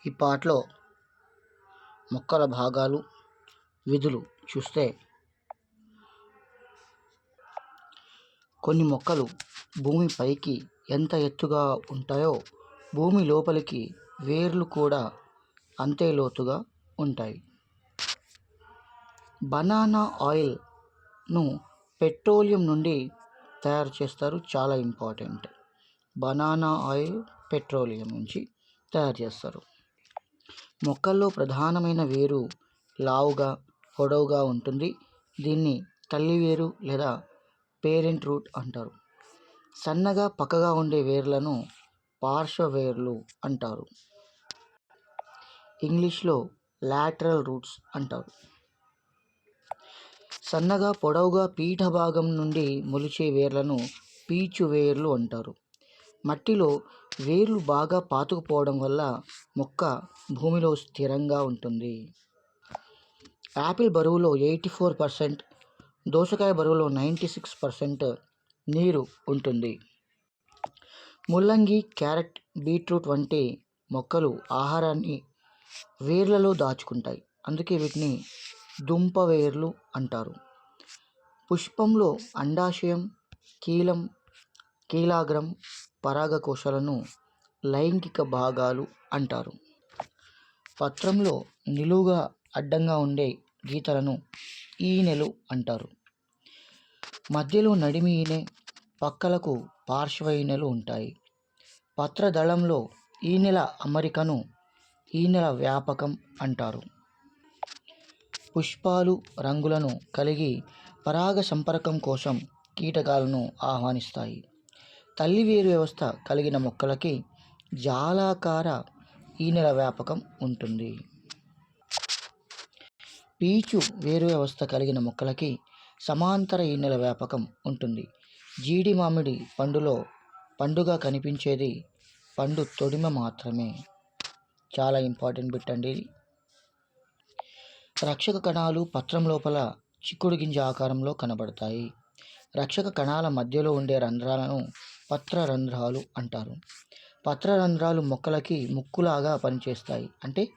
ఈ పాటలో మొక్కల భాగాలు, విధులు చూస్తే కొన్ని మొక్కలు భూమి పైకి ఎంత ఎత్తుగా ఉంటాయో భూమి లోపలికి వేర్లు కూడా అంతే లోతుగా ఉంటాయి. బనానా ఆయిల్ను పెట్రోలియం నుండి తయారు చేస్తారు. చాలా ఇంపార్టెంట్. బనానా ఆయిల్ పెట్రోలియం నుంచి తయారు చేస్తారు. మొక్కల్లో ప్రధానమైన వేరు లావుగా పొడవుగా ఉంటుంది. దీన్ని తల్లి వేరు లేదా పేరెంట్ రూట్ అంటారు. సన్నగా పక్కగా ఉండే వేర్లను పార్శ్వ వేర్లు అంటారు. ఇంగ్లీష్లో లాటరల్ రూట్స్ అంటారు. సన్నగా పొడవుగా పీఠ భాగం నుండి మొలిచే వేర్లను పీచు వేర్లు అంటారు. మట్టిలో వేర్లు బాగా పాతుకుపోవడం వల్ల మొక్క భూమిలో స్థిరంగా ఉంటుంది. యాపిల్ బరువులో 84%, దోసకాయ బరువులో 96% నీరు ఉంటుంది. ముల్లంగి, క్యారెట్, బీట్రూట్ వంటి మొక్కలు ఆహారాన్ని వేర్లలో దాచుకుంటాయి. అందుకే వీటిని దుంప వేర్లు అంటారు. పుష్పంలో అండాశయం, కీలాగ్రం, పరాగకోశాలను లైంగిక భాగాలు అంటారు. పత్రంలో నిలువుగా అడ్డంగా ఉండే గీతలను ఈనెలు అంటారు. మధ్యలో నడిమి ఈనె, పక్కలకు పార్శ్వ ఈనెలు ఉంటాయి. పత్రదళంలో ఈనెల అమరికను ఈనెల వ్యాపకం అంటారు. పుష్పాలు రంగులను కలిగి పరాగ సంపర్కం కోసం కీటకాలను ఆహ్వానిస్తాయి. తల్లి వేరు వ్యవస్థ కలిగిన మొక్కలకి జాలాకార ఈనెల వ్యాపకం ఉంటుంది. పీచు వేరు వ్యవస్థ కలిగిన మొక్కలకి సమాంతర ఈనెల వ్యాపకం ఉంటుంది. జీడి మామిడి పండులో పండుగా కనిపించేది పండు తొడిమ మాత్రమే. చాలా ఇంపార్టెంట్ బిట్ అండి. రక్షక కణాలు పత్రం లోపల చిక్కుడు గింజ ఆకారంలో కనబడతాయి. రక్షక కణాల మధ్యలో ఉండే రంధ్రాలను పత్రరంధ్రాలు అంటారు. పత్రరంధ్రాలు మొక్కలకి ముక్కులాగా పనిచేస్తాయి. అంటే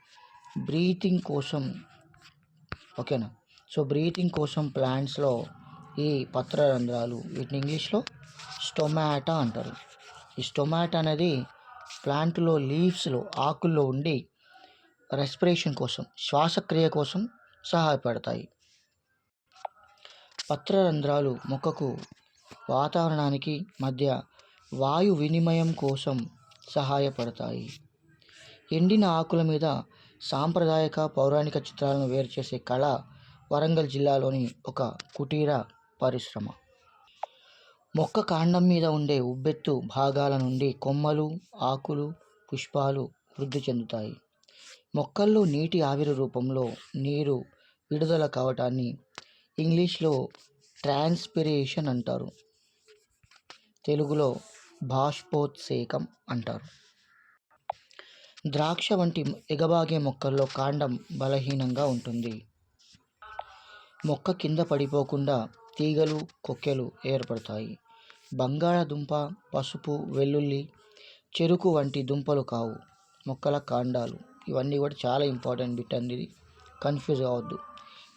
బ్రీతింగ్ కోసం. ఓకేనా? సో బ్రీతింగ్ కోసం ప్లాంట్స్లో ఈ పత్రరంధ్రాలు, వీటిని ఇంగ్లీష్లో స్టొమాటా అంటారు. ఈ స్టొమాటా అనేది ప్లాంట్లో లీవ్స్లో ఆకుల్లో ఉండి రెస్పిరేషన్ కోసం, శ్వాసక్రియ కోసం సహాయపడతాయి. పత్రరంధ్రాలు మొక్కకు వాతావరణానికి మధ్య వాయు వినిమయం కోసం సహాయపడతాయి. ఎండిన ఆకుల మీద సాంప్రదాయక పౌరాణిక చిత్రాలను వేరు చేసే కళ వరంగల్ జిల్లాలోని ఒక కుటీర పరిశ్రమ. మొక్క కాండం మీద ఉండే ఉబ్బెత్తు భాగాల నుండి కొమ్మలు, ఆకులు, పుష్పాలు వృద్ధి చెందుతాయి. మొక్కల్లో నీటి ఆవిరి రూపంలో నీరు విడుదల కావటాన్ని ఇంగ్లీష్లో ట్రాన్స్పిరేషన్ అంటారు. తెలుగులో బాష్పోత్సేకం అంటారు. ద్రాక్ష వంటి ఎగబాగే మొక్కల్లో కాండం బలహీనంగా ఉంటుంది. మొక్క కింద పడిపోకుండా తీగలు, కొక్కెలు ఏర్పడతాయి. బంగాళాదుంప, పసుపు, వెల్లుల్లి, చెరుకు వంటి దుంపలు కావు మొక్కల కాండాలు. ఇవన్నీ కూడా చాలా ఇంపార్టెంట్ బిట్ అండి. ఇది కన్ఫ్యూజ్ అవ్వద్దు.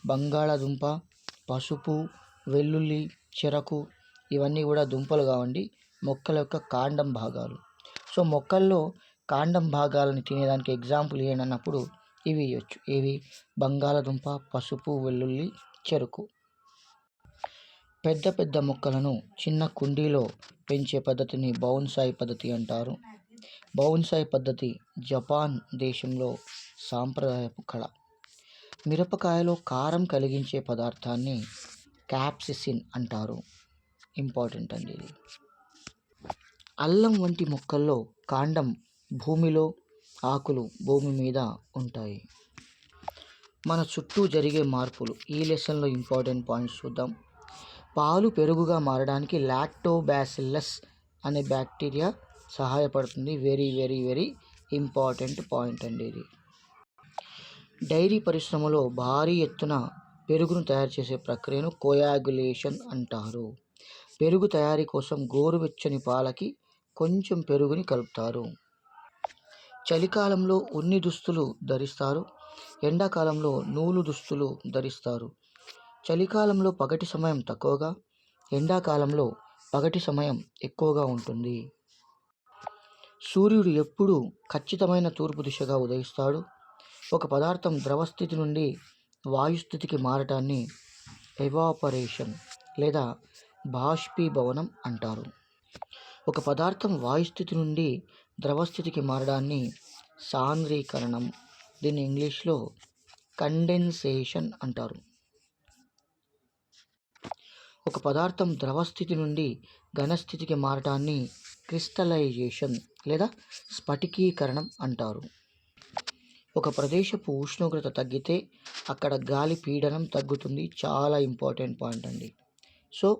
బంగాళాదుంప, పసుపు, వెల్లుల్లి, చెరకు ఇవన్నీ కూడా దుంపలు కావండి, మొక్కల యొక్క కాండం భాగాలు. సో మొక్కల్లో కాండం భాగాలను తినేదానికి ఎగ్జాంపుల్ ఏంటన్నప్పుడు ఇవి ఇవ్వచ్చు. ఇవి బంగాళాదుంప, పసుపు, వెల్లుల్లి, చెరుకు. పెద్ద పెద్ద మొక్కలను చిన్న కుండీలో పెంచే పద్ధతిని బౌన్సాయ్ పద్ధతి అంటారు. బౌన్సాయ్ పద్ధతి జపాన్ దేశంలో సాంప్రదాయపు కళ. మిరపకాయలో కారం కలిగించే పదార్థాన్ని క్యాప్సిసిన్ అంటారు. ఇంపార్టెంట్ అండి ఇది. అల్లం వంటి మొక్కల్లో కాండం భూమిలో, ఆకులు భూమి మీద ఉంటాయి. మన చుట్టూ జరిగే మార్పులు. ఈ లెసన్లో ఇంపార్టెంట్ పాయింట్స్ చూద్దాం. పాలు పెరుగుగా మారడానికి లాక్టోబాసిల్లస్ అనే బ్యాక్టీరియా సహాయపడుతుంది. Very very very important point అండి ఇది. డైరీ పరిశ్రమలో భారీ ఎత్తున పెరుగును తయారు చేసే ప్రక్రియను కోయాగులేషన్ అంటారు. పెరుగు తయారీ కోసం గోరువెచ్చని పాలకి కొంచెం పెరుగుని కలుపుతారు. చలికాలంలో ఉన్ని దుస్తులు ధరిస్తారు. ఎండాకాలంలో నూలు దుస్తులు ధరిస్తారు. చలికాలంలో పగటి సమయం తక్కువగా, ఎండాకాలంలో పగటి సమయం ఎక్కువగా ఉంటుంది. సూర్యుడు ఎప్పుడూ ఖచ్చితమైన తూర్పు దిశగా ఉదయిస్తాడు. ఒక పదార్థం ద్రవస్థితి నుండి వాయుస్థితికి మారటాన్ని ఎవాపరేషన్ లేదా బాష్పీభవనం అంటారు. ఒక పదార్థం వాయుస్థితి నుండి ద్రవస్థితికి మారడాన్ని సాంద్రీకరణం, దీన్ని ఇంగ్లీష్లో కండెన్సేషన్ అంటారు. ఒక పదార్థం ద్రవస్థితి నుండి ఘనస్థితికి మారటాన్ని క్రిస్టలైజేషన్ లేదా స్ఫటికీకరణం అంటారు. ఒక ప్రదేశపు ఉష్ణోగ్రత తగ్గితే అక్కడ గాలి పీడనం తగ్గుతుంది. చాలా ఇంపార్టెంట్ పాయింట్ అండి. సో